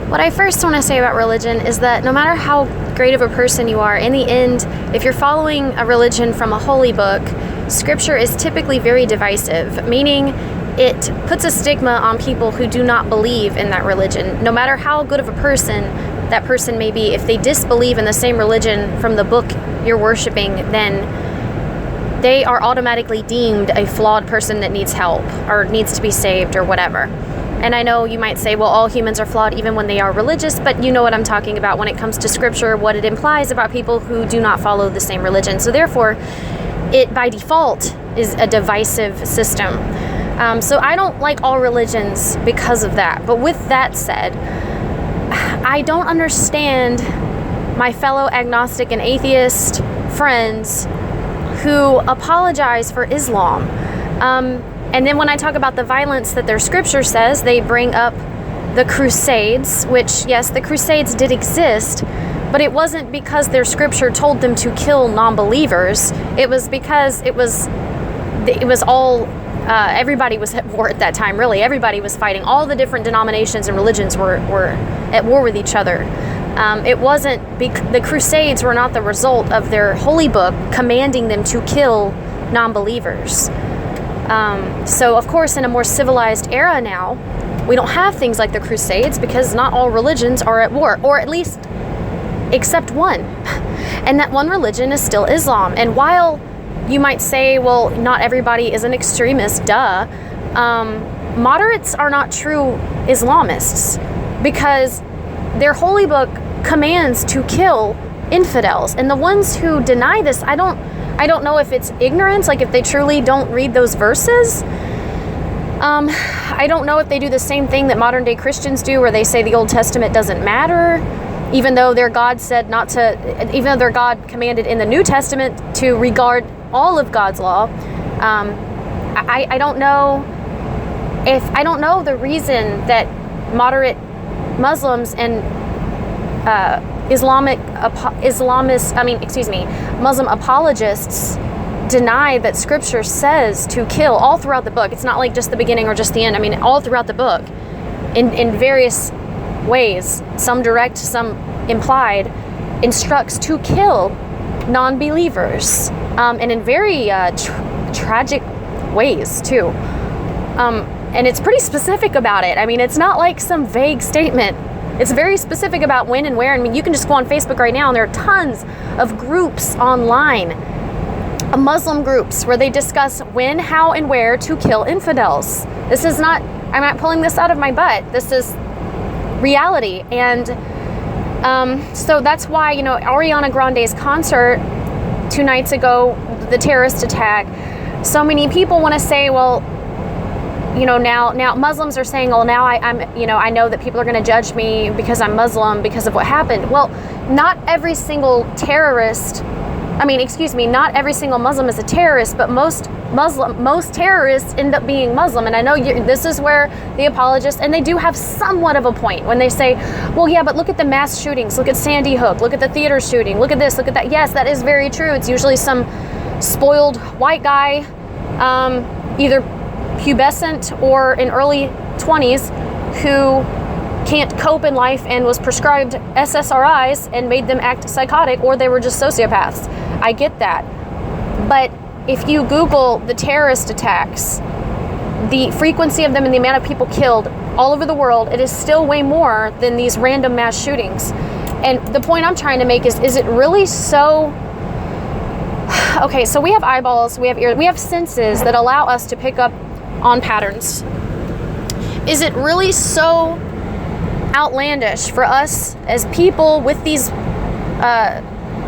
What I first want to say about religion is that no matter how great of a person you are, in the end, if you're following a religion from a holy book, scripture is typically very divisive, meaning it puts a stigma on people who do not believe in that religion. No matter how good of a person that person may be, if they disbelieve in the same religion from the book you're worshiping, then they are automatically deemed a flawed person that needs help or needs to be saved or whatever. And I know you might say, well, all humans are flawed even when they are religious, but you know what I'm talking about when it comes to scripture, what it implies about people who do not follow the same religion. So therefore, it by default is a divisive system. So I don't like all religions because of that. But with that said, I don't understand my fellow agnostic and atheist friends who apologize for Islam. And then when I talk about the violence that their scripture says, they bring up the Crusades, which, yes, the Crusades did exist, but it wasn't because their scripture told them to kill non-believers. It was because it was all, everybody was at war at that time, really. Everybody was fighting. All the different denominations and religions were at war with each other. It wasn't, the Crusades were not the result of their holy book commanding them to kill non-believers. So, of course, in a more civilized era now, we don't have things like the Crusades because not all religions are at war, or at least except one. And that one religion is still Islam. And while you might say, well, not everybody is an extremist, duh, moderates are not true Islamists because their holy book commands to kill infidels. And the ones who deny this, I don't know if it's ignorance, like if they truly don't read those verses. I don't know if they do the same thing that modern day Christians do, where they say the Old Testament doesn't matter, even though their God said not to, even though their God commanded in the New Testament to regard all of God's law. I don't know the reason that moderate Muslims and Muslim apologists deny that scripture says to kill all throughout the book. It's not like just the beginning or just the end. I mean, all throughout the book in various ways, some direct, some implied, instructs to kill non-believers, and in very tragic ways too. And it's pretty specific about it. I mean, it's not like some vague statement. It's very specific about when and where. I mean, you can just go on Facebook right now and there are tons of groups online, Muslim groups, where they discuss when, how, and where to kill infidels. This is not, I'm not pulling this out of my butt. This is reality. And so that's why, Ariana Grande's concert 2 nights ago, the terrorist attack, so many people want to say, well, now Muslims are saying, well, now I know that people are going to judge me because I'm Muslim because of what happened. Well, not every single not every single Muslim is a terrorist, but most terrorists end up being Muslim. And I know this is where the apologists, and they do have somewhat of a point when they say, well, yeah, but look at the mass shootings, look at Sandy Hook, look at the theater shooting, look at this, look at that. Yes, that is very true. It's usually some spoiled white guy, either pubescent or in early 20s, who can't cope in life and was prescribed SSRIs and made them act psychotic, or they were just sociopaths. I get that. But if you Google the terrorist attacks, the frequency of them and the amount of people killed all over the world, it is still way more than these random mass shootings. And the point I'm trying to make is it really so... Okay, so we have eyeballs, we have ears, we have senses that allow us to pick up on patterns. Is it really so outlandish for us as people with these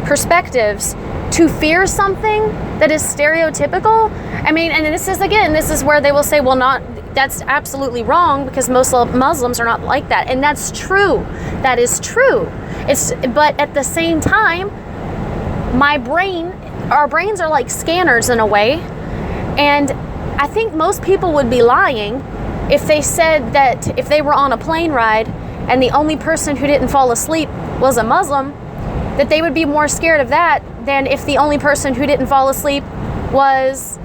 perspectives to fear something that is stereotypical? I mean, and this is where they will say, well, that's absolutely wrong because most Muslims are not like that. And that's true. That is true. But at the same time, our brains are like scanners in a way. And I think most people would be lying if they said that if they were on a plane ride and the only person who didn't fall asleep was a Muslim, that they would be more scared of that than if the only person who didn't fall asleep was,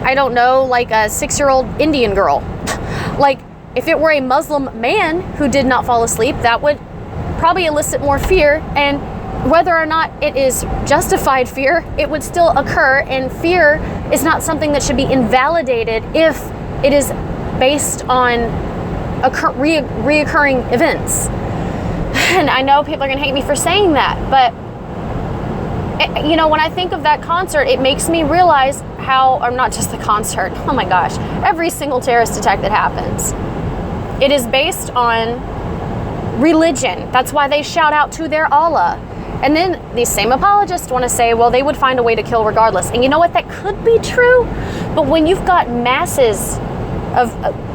I don't know, like a 6-year-old Indian girl. Like, If it were a Muslim man who did not fall asleep, that would probably elicit more fear, and whether or not it is justified fear, it would still occur, and fear is not something that should be invalidated if it is based on reoccurring events. And I know people are going to hate me for saying that, but when I think of that concert, it makes me realize how, or not just the concert, oh my gosh, every single terrorist attack that happens, it is based on religion. That's why they shout out to their Allah. And then these same apologists want to say, well, they would find a way to kill regardless. And you know what? That could be true. But when you've got masses of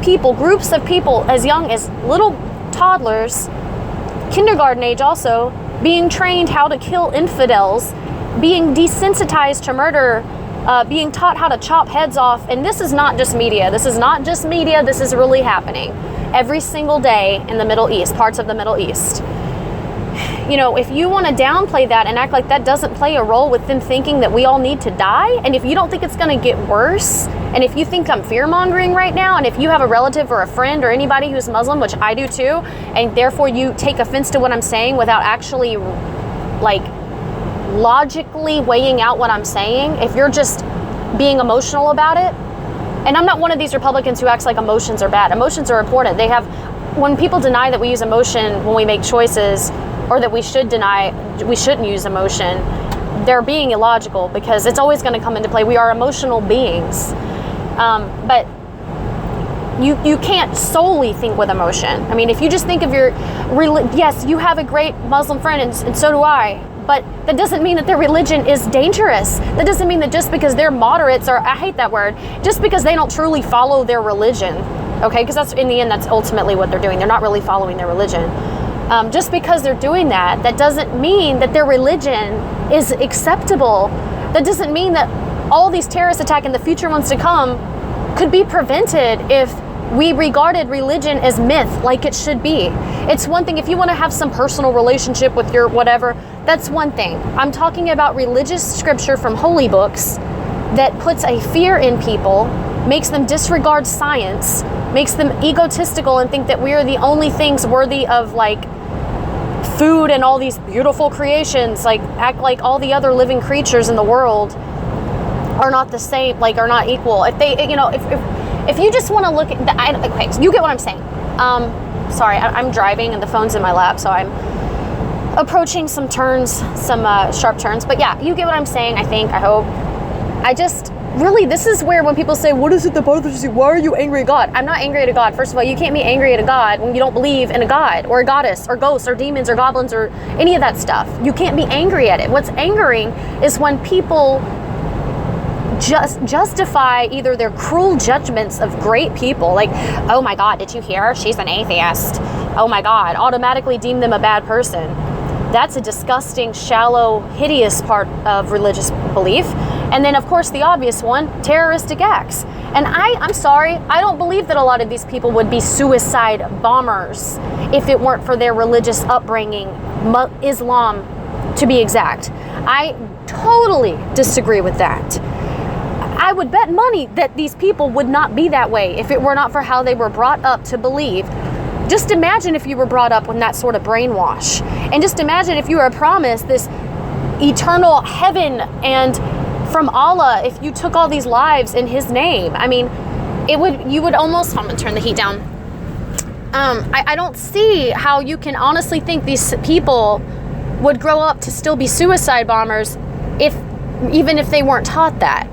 people, groups of people as young as little toddlers, kindergarten age also, being trained how to kill infidels, being desensitized to murder, being taught how to chop heads off. And this is not just media. This is not just media. This is really happening every single day in the Middle East, parts of the Middle East. If you want to downplay that and act like that doesn't play a role with them thinking that we all need to die, and if you don't think it's going to get worse, and if you think I'm fear-mongering right now, and if you have a relative or a friend or anybody who's Muslim, which I do too, and therefore you take offense to what I'm saying without actually, logically weighing out what I'm saying, if you're just being emotional about it, and I'm not one of these Republicans who acts like emotions are bad. Emotions are important. When people deny that we use emotion when we make choices, or that we shouldn't use emotion, they're being illogical, because it's always going to come into play. We are emotional beings. But you can't solely think with emotion. I mean, if you just think of yes, you have a great Muslim friend, and so do I, but that doesn't mean that their religion is dangerous. That doesn't mean that just because they're moderates, or I hate that word, just because they don't truly follow their religion, okay? Because in the end, that's ultimately what they're doing. They're not really following their religion. Just because they're doing that, that doesn't mean that their religion is acceptable. That doesn't mean that all these terrorist attacks and the future ones to come could be prevented if we regarded religion as myth, like it should be. It's one thing if you want to have some personal relationship with your whatever, that's one thing. I'm talking about religious scripture from holy books that puts a fear in people, makes them disregard science, makes them egotistical and think that we are the only things worthy of food and all these beautiful creations, act like all the other living creatures in the world are not the same, are not equal. If they, if you just want to look at, okay, so you get what I'm saying. Sorry, I'm driving and the phone's in my lap, so I'm approaching some turns, some sharp turns. But yeah, you get what I'm saying, I think, I hope. Really, this is where when people say, what is it that bothers you? Why are you angry at God? I'm not angry at a God. First of all, you can't be angry at a God when you don't believe in a God or a goddess or ghosts or demons or goblins or any of that stuff. You can't be angry at it. What's angering is when people just justify either their cruel judgments of great people, oh my God, did you hear her? She's an atheist. Oh my God, automatically deem them a bad person. That's a disgusting, shallow, hideous part of religious belief. And then, of course, the obvious one, terroristic acts. And I'm sorry, I don't believe that a lot of these people would be suicide bombers if it weren't for their religious upbringing, Islam to be exact. I totally disagree with that. I would bet money that these people would not be that way if it were not for how they were brought up to believe. Just imagine if you were brought up with that sort of brainwash. And just imagine if you were promised this eternal heaven and from Allah, if you took all these lives in His name. I mean, you would almost, I'm gonna turn the heat down. I don't see how you can honestly think these people would grow up to still be suicide bombers even if they weren't taught that.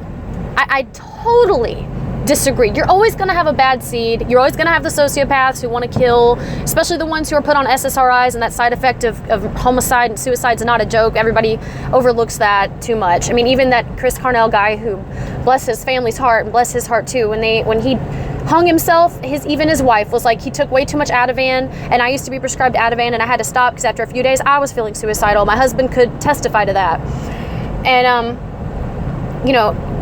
I totally disagree. You're always going to have a bad seed. You're always going to have the sociopaths who want to kill, especially the ones who are put on SSRIs, and that side effect of homicide and suicide is not a joke. Everybody overlooks that too much. I mean, even that Chris Cornell guy, who bless his family's heart and bless his heart too, when he hung himself, even his wife was like, he took way too much Ativan, and I used to be prescribed Ativan, and I had to stop because after a few days I was feeling suicidal. My husband could testify to that. And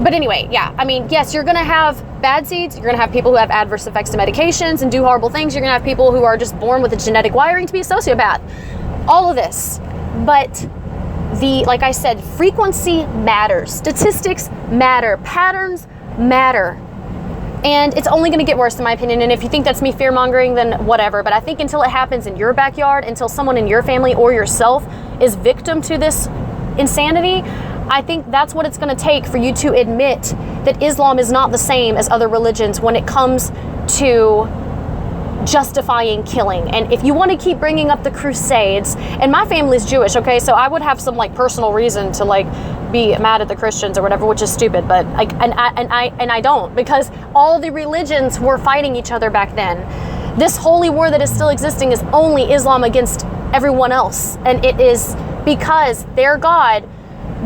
but anyway, yeah, I mean, yes, you're going to have bad seeds. You're going to have people who have adverse effects to medications and do horrible things. You're going to have people who are just born with a genetic wiring to be a sociopath. All of this. But like I said, frequency matters. Statistics matter. Patterns matter. And it's only going to get worse, in my opinion. And if you think that's me fear-mongering, then whatever. But I think until it happens in your backyard, until someone in your family or yourself is victim to this insanity, I think that's what it's going to take for you to admit that Islam is not the same as other religions when it comes to justifying killing. And if you want to keep bringing up the Crusades, and my family's Jewish, okay, so I would have some like personal reason to like be mad at the Christians or whatever, which is stupid, but like, and I don't, because all the religions were fighting each other back then. This holy war that is still existing is only Islam against everyone else, and it is because their God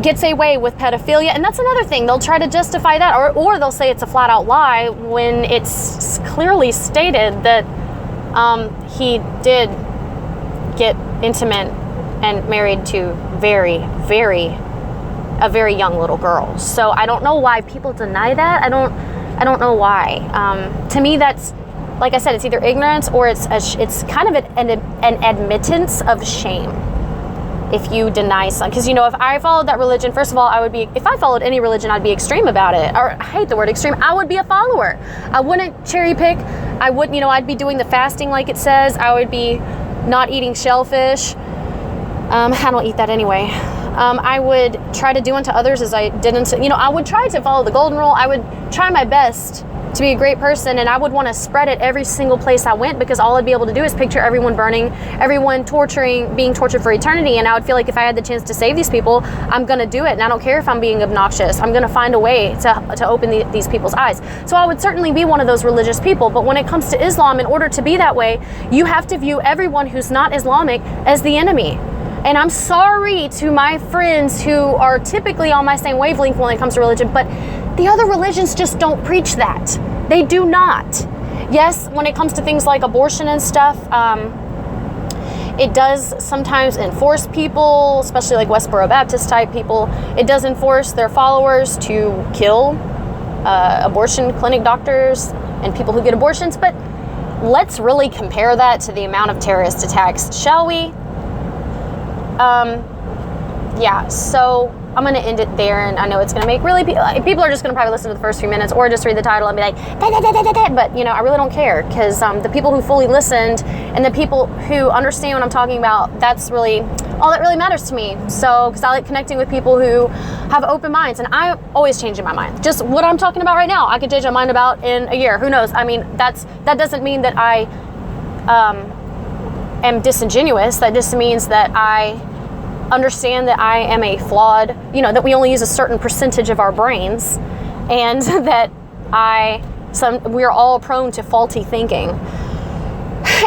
gets away with pedophilia. And that's another thing, they'll try to justify that, or they'll say it's a flat out lie when it's clearly stated that he did get intimate and married to a very young little girl. So I don't know why people deny that. I don't know why. To me, that's, like I said, it's either ignorance or it's kind of an admittance of shame if you deny something. Because, you know, if I followed that religion, first of all, if I followed any religion, I'd be extreme about it. Or I hate the word extreme. I would be a follower. I wouldn't cherry pick. I wouldn't, you know, I'd be doing the fasting like it says. I would be not eating shellfish. I don't eat that anyway. I would try to do unto others as I did unto, you know, I would try to follow the golden rule. I would try my best to be a great person, and I would want to spread it every single place I went, because all I'd be able to do is picture everyone burning, everyone being tortured for eternity. And I would feel like if I had the chance to save these people, I'm going to do it. And I don't care if I'm being obnoxious. I'm going to find a way to open these people's eyes. So I would certainly be one of those religious people. But when it comes to Islam, in order to be that way, you have to view everyone who's not Islamic as the enemy. And I'm sorry to my friends who are typically on my same wavelength when it comes to religion, but the other religions just don't preach that. They do not. Yes, when it comes to things like abortion and stuff, it does sometimes enforce people, especially like Westboro Baptist type people, it does enforce their followers to kill abortion clinic doctors and people who get abortions. But let's really compare that to the amount of terrorist attacks, shall we? Yeah, so I'm going to end it there, and I know it's going to make people are just going to probably listen to the first few minutes or just read the title and be like, but, you know, I really don't care, because the people who fully listened and the people who understand what I'm talking about, that's really all that really matters to me. So, because I like connecting with people who have open minds, and I'm always changing my mind. Just what I'm talking about right now, I could change my mind about in a year. Who knows? I mean, that doesn't mean that I am disingenuous. That just means that I understand that I am a flawed, you know, that we only use a certain percentage of our brains, and that we're all prone to faulty thinking.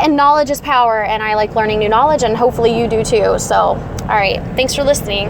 And knowledge is power, and I like learning new knowledge, and hopefully you do too. So, all right, thanks for listening.